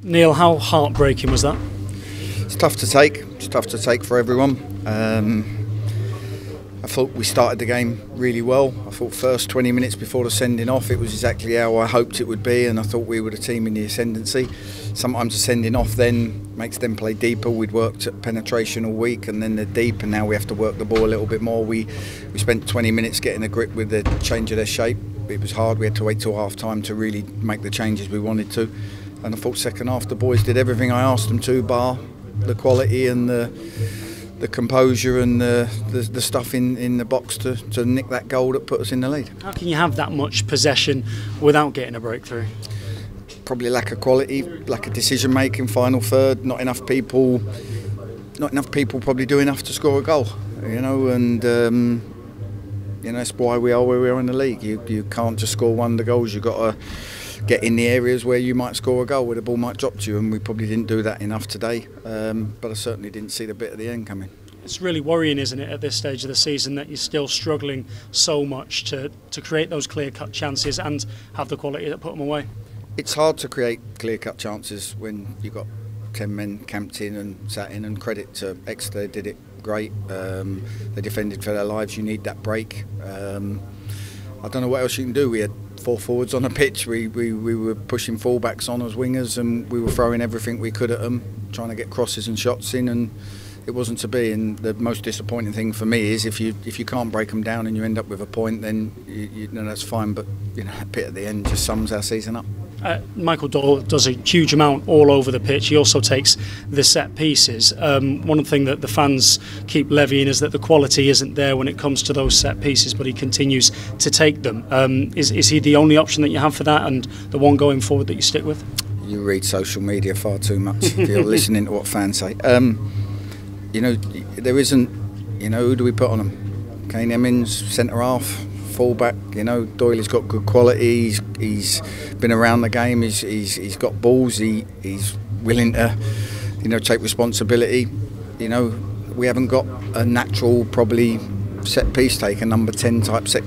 Neal, how heartbreaking was that? It's tough to take. It's tough to take for everyone. I thought we started the game really well. I thought first 20 minutes before the sending off, it was exactly how I hoped it would be, and I thought we were the team in the ascendancy. Sometimes the sending off then makes them play deeper. We'd worked at penetration all week, and then they're deep, and now we have to work the ball a little bit more. We spent 20 minutes getting a grip with the change of their shape. It was hard. We had to wait till half time to really make the changes we wanted to. And I thought second half the boys did everything I asked them to, bar the quality and the composure and the stuff in the box to nick that goal that put us in the lead. How can you have that much possession without getting a breakthrough? Probably lack of quality, lack of decision making, final third, not enough people probably do enough to score a goal, and that's why we are where we are in the league. You can't just score one of the goals, you've got to get in the areas where you might score a goal, where the ball might drop to you, and we probably didn't do that enough today, but I certainly didn't see the bit at the end coming. It's really worrying, isn't it, at this stage of the season, that you're still struggling so much to create those clear-cut chances and have the quality that put them away? It's hard to create clear-cut chances when you've got 10 men camped in and sat in, and credit to Exeter, they did it great. They defended for their lives. You need that break. I don't know what else you can do. We had 4 forwards on the pitch. We were pushing full-backs on as wingers, and we were throwing everything we could at them, trying to get crosses and shots in, and it wasn't to be. And the most disappointing thing for me is if you can't break them down and you end up with a point, then you know that's fine. But that bit at the end just sums our season up. Michael Doyle does a huge amount all over the pitch. He also takes the set pieces. One of the things that the fans keep levying is that the quality isn't there when it comes to those set pieces, but he continues to take them. Is he the only option that you have for that, and the one going forward that you stick with? You read social media far too much if you're listening to what fans say. There isn't, who do we put on them? Kane Emmons, centre half, full-back. Doyley's got good quality. He's been around the game. He's got balls. He's willing to, take responsibility. We haven't got a natural, probably set piece taker, number 10 type set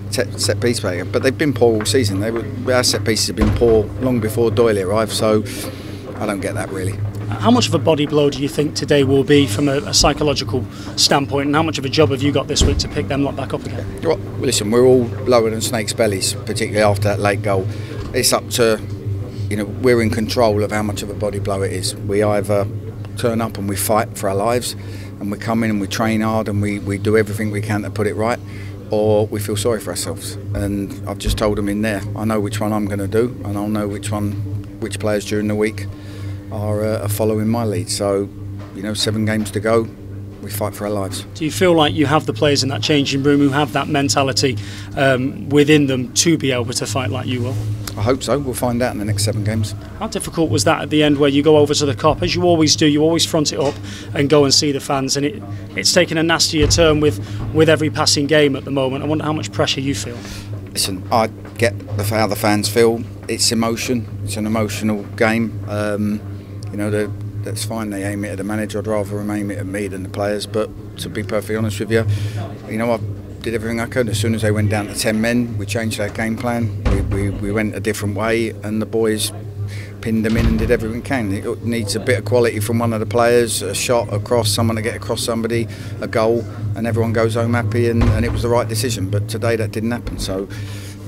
piece taker. But they've been poor all season. Our set pieces have been poor long before Doyley arrived. So I don't get that really. How much of a body blow do you think today will be from a psychological standpoint, and how much of a job have you got this week to pick them lot back up again? Well, listen, we're all lower than snakes' bellies, particularly after that late goal. It's up to, we're in control of how much of a body blow it is. We either turn up and we fight for our lives, and we come in and we train hard and we do everything we can to put it right, or we feel sorry for ourselves. And I've just told them in there, I know which one I'm going to do, and I'll know which players during the week are following my lead. So 7 games to go, we fight for our lives. Do you feel like you have the players in that changing room who have that mentality within them to be able to fight like you will? I hope so. We'll find out in the next 7 games. How difficult was that at the end, where you go over to the Kop, as you always do? You always front it up and go and see the fans, and it's taken a nastier turn with every passing game at the moment. I wonder how much pressure you feel. Listen, I get how the fans feel. It's emotion. It's an emotional game. That's fine. They aim it at the manager. I'd rather them aim it at me than the players. But to be perfectly honest with you, I did everything I could. As soon as they went down to 10 men, we changed our game plan. We went a different way, and the boys pinned them in and did everything we can. It needs a bit of quality from one of the players, a shot, a cross, someone to get across somebody, a goal, and everyone goes home happy, and it was the right decision. But today that didn't happen. So,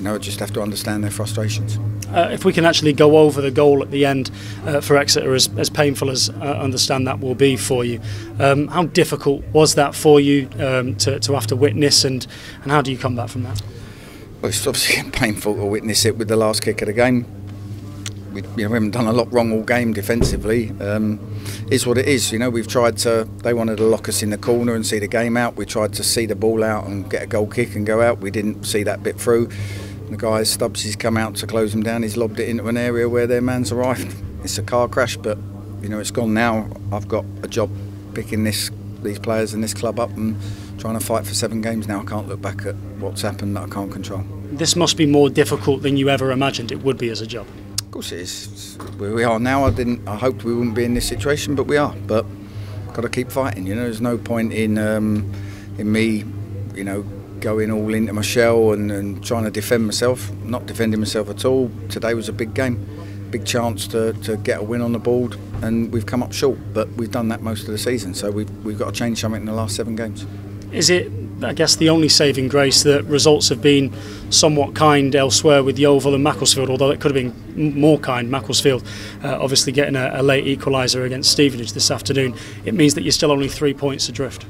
I just have to understand their frustrations. If we can actually go over the goal at the end for Exeter, as painful as I understand that will be for you, how difficult was that for you to have to witness, and how do you come back from that? Well, it's obviously painful to witness it with the last kick of the game. We haven't done a lot wrong all game defensively. It's what it is. We've tried to. They wanted to lock us in the corner and see the game out. We tried to see the ball out and get a goal kick and go out. We didn't see that bit through. The guy Stubbs, he's come out to close them down. He's lobbed it into an area where their man's arrived. It's a car crash, but it's gone now. I've got a job picking these players and this club up and trying to fight for 7 games now. I can't look back at what's happened that I can't control. This must be more difficult than you ever imagined it would be as a job. Of course it is. Where we are now, I hoped we wouldn't be in this situation, but we are. But got to keep fighting. There's no point in me, going all into my shell and trying to defend myself. Not defending myself at all. Today was a big game. big chance to get a win on the board, and we've come up short. But we've done that most of the season, so we've got to change something in the last 7 games. Is it, I guess, the only saving grace that results have been somewhat kind elsewhere with Yeovil and Macclesfield, although it could have been more kind? Macclesfield obviously getting a late equaliser against Stevenage this afternoon. It means that you're still only 3 points adrift.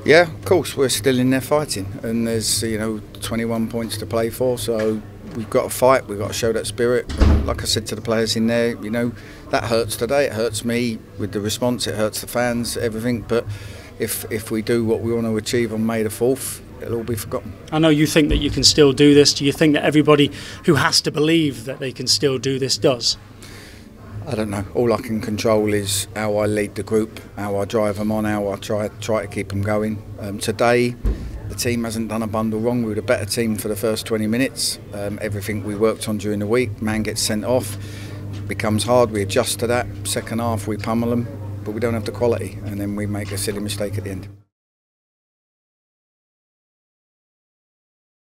Yeah, of course, we're still in there fighting, and there's 21 points to play for, so we've got to fight, we've got to show that spirit. And like I said to the players in there, that hurts today, it hurts me with the response, it hurts the fans, everything, but if we do what we want to achieve on May the 4th, it'll all be forgotten. I know you think that you can still do this. Do you think that everybody who has to believe that they can still do this does? I don't know. All I can control is how I lead the group, how I drive them on, how I try to keep them going. Today, the team hasn't done a bundle wrong. We were the better team for the first 20 minutes. Everything we worked on during the week, man gets sent off, becomes hard, we adjust to that. Second half, we pummel them, but we don't have the quality, and then we make a silly mistake at the end.